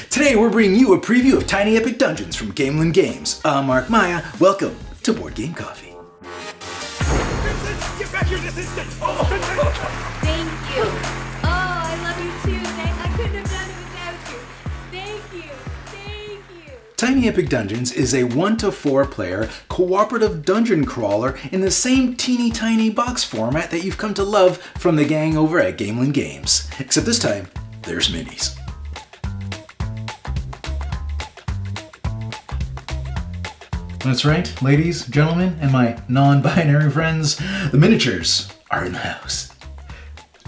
Today we're bringing you a preview of Tiny Epic Dungeons from Gamelyn Games. I'm Mark Maya. Welcome to Board Game Coffee. Get back here this instant! Thank you. Oh, I love you too. I couldn't have done it without you. Thank you. Thank you. Tiny Epic Dungeons is a 1 to 4 player cooperative dungeon crawler in the same teeny tiny box format that you've come to love from the gang over at Gamelyn Games. Except this time, there's minis. That's right, ladies, gentlemen, and my non-binary friends, the miniatures are in the house.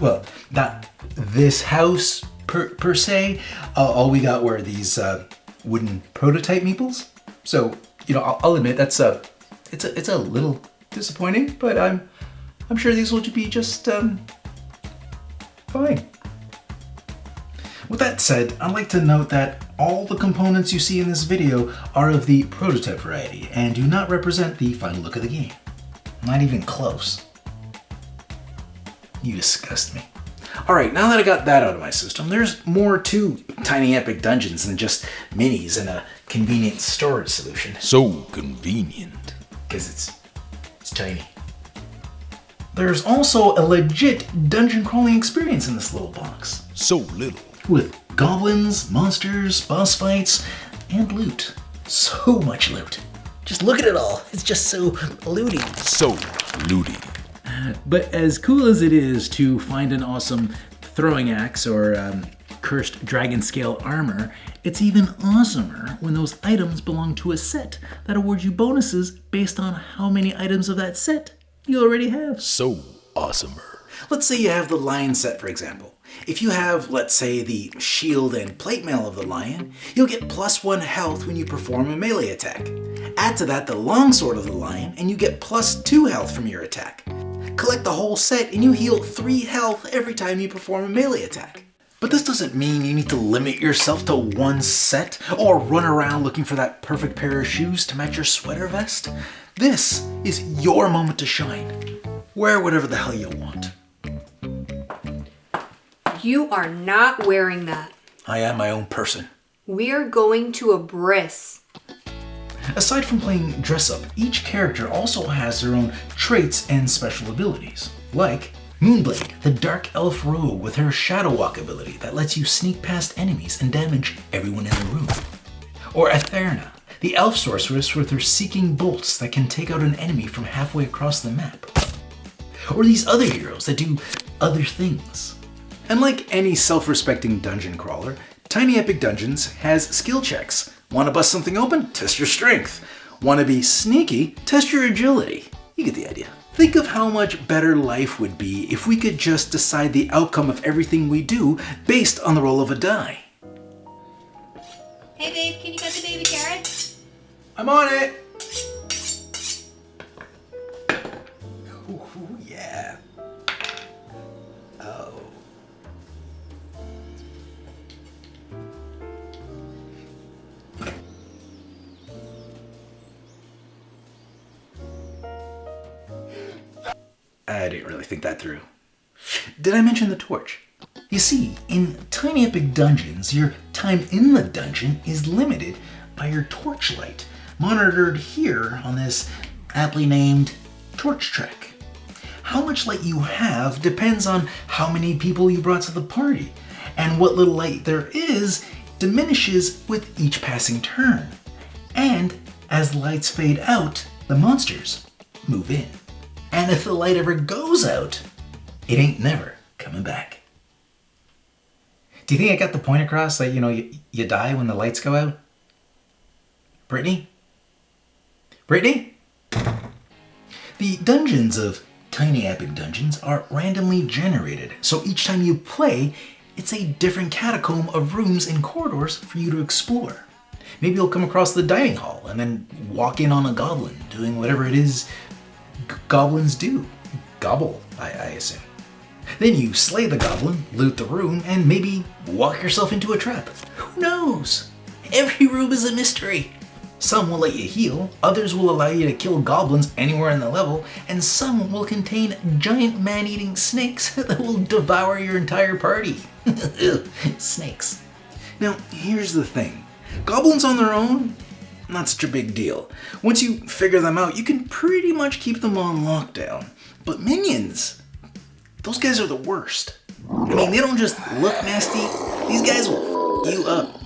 Well, not this house per se. All we got were these wooden prototype meeples. So, you know, I'll admit that's it's a little disappointing, but I'm sure these will be just fine. With that said, I'd like to note that all the components you see in this video are of the prototype variety and do not represent the final look of the game. Not even close. You disgust me. Alright, now that I got that out of my system, there's more to Tiny Epic Dungeons than just minis and a convenient storage solution. So convenient. Because it's tiny. There's also a legit dungeon crawling experience in this little box. So little. With goblins, monsters, boss fights, and loot. So much loot. Just look at it all. It's just so looty. So looty. But as cool as it is to find an awesome throwing axe or cursed dragon scale armor, it's even awesomer when those items belong to a set that awards you bonuses based on how many items of that set you already have. So awesomer. Let's say you have the lion set, for example. If you have, let's say, the shield and plate mail of the lion, you'll get +1 health when you perform a melee attack. Add to that the longsword of the lion, and you get +2 health from your attack. Collect the whole set, and you heal 3 health every time you perform a melee attack. But this doesn't mean you need to limit yourself to one set, or run around looking for that perfect pair of shoes to match your sweater vest. This is your moment to shine. Wear whatever the hell you want. You are not wearing that. I am my own person. We're going to a bris. Aside from playing dress up, each character also has their own traits and special abilities. Like Moonblade, the dark elf rogue with her shadow walk ability that lets you sneak past enemies and damage everyone in the room. Or Atherna, the elf sorceress with her seeking bolts that can take out an enemy from halfway across the map. Or these other heroes that do other things. And like any self-respecting dungeon crawler, Tiny Epic Dungeons has skill checks. Want to bust something open? Test your strength. Want to be sneaky? Test your agility. You get the idea. Think of how much better life would be if we could just decide the outcome of everything we do based on the roll of a die. Hey babe, can you cut the baby carrot? I'm on it! Ooh, yeah. Oh. I didn't really think that through. Did I mention the torch? You see, in Tiny Epic Dungeons, your time in the dungeon is limited by your torchlight, monitored here on this aptly named torch track. How much light you have depends on how many people you brought to the party, and what little light there is diminishes with each passing turn. And as lights fade out, the monsters move in. And if the light ever goes out, it ain't never coming back. Do you think I got the point across that, you die when the lights go out? Brittany? Brittany? The dungeons of Tiny Epic Dungeons are randomly generated, so each time you play, it's a different catacomb of rooms and corridors for you to explore. Maybe you'll come across the dining hall and then walk in on a goblin doing whatever it is goblins do. Gobble, I assume. Then you slay the goblin, loot the room, and maybe walk yourself into a trap. Who knows? Every room is a mystery. Some will let you heal, others will allow you to kill goblins anywhere in the level, and some will contain giant man-eating snakes that will devour your entire party. Snakes. Now, here's the thing. Goblins on their own, not such a big deal. Once you figure them out, you can pretty much keep them on lockdown. But minions, those guys are the worst. I mean, they don't just look nasty, these guys will f*** you up.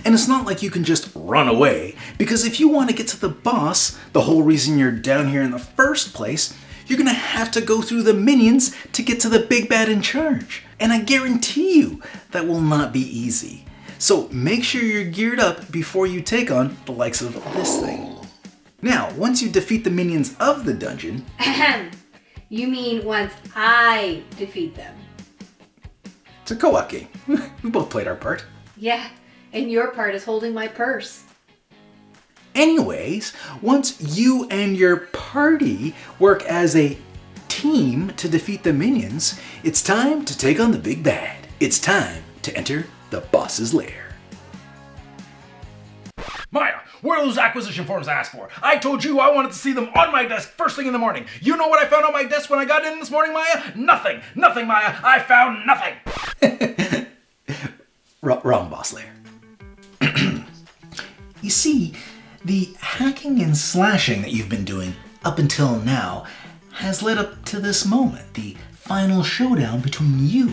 And it's not like you can just run away, because if you want to get to the boss, the whole reason you're down here in the first place, you're gonna have to go through the minions to get to the big bad in charge. And I guarantee you, that will not be easy. So make sure you're geared up before you take on the likes of this thing. Now, once you defeat the minions of the dungeon... You mean once I defeat them? It's a co-op game. We both played our part. Yeah, and your part is holding my purse. Anyways, once you and your party work as a team to defeat the minions, it's time to take on the big bad. It's time to enter the boss's lair. Maya, what are those acquisition forms I asked for? I told you I wanted to see them on my desk first thing in the morning. You know what I found on my desk when I got in this morning, Maya? Nothing. Nothing, Maya. I found nothing. Wrong boss lair. You see, the hacking and slashing that you've been doing up until now has led up to this moment, the final showdown between you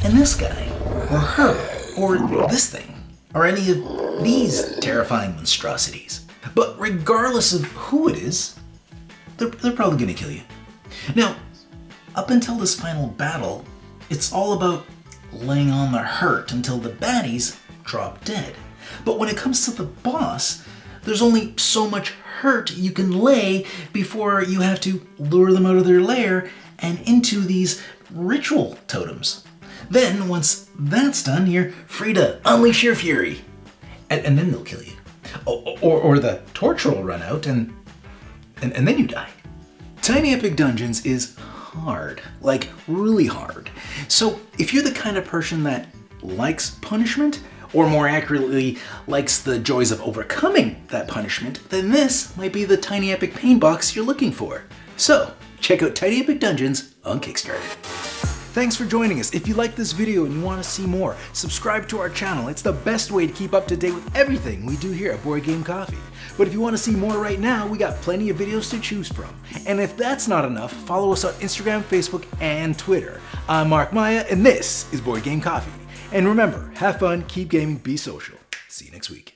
and this guy, or her, or this thing, or any of these terrifying monstrosities. But regardless of who it is, they're probably gonna kill you. Now, up until this final battle, it's all about laying on the hurt until the baddies drop dead. But when it comes to the boss, there's only so much hurt you can lay before you have to lure them out of their lair and into these ritual totems. Then, once that's done, you're free to unleash your fury. And then they'll kill you. Or the torch will run out and then you die. Tiny Epic Dungeons is hard, like really hard. So if you're the kind of person that likes punishment, or more accurately, likes the joys of overcoming that punishment, then this might be the Tiny Epic pain box you're looking for. So, check out Tiny Epic Dungeons on Kickstarter. Thanks for joining us. If you like this video and you want to see more, subscribe to our channel. It's the best way to keep up to date with everything we do here at Board Game Coffee. But if you want to see more right now, we got plenty of videos to choose from. And if that's not enough, follow us on Instagram, Facebook, and Twitter. I'm Mark Maya, and this is Board Game Coffee. And remember, have fun, keep gaming, be social. See you next week.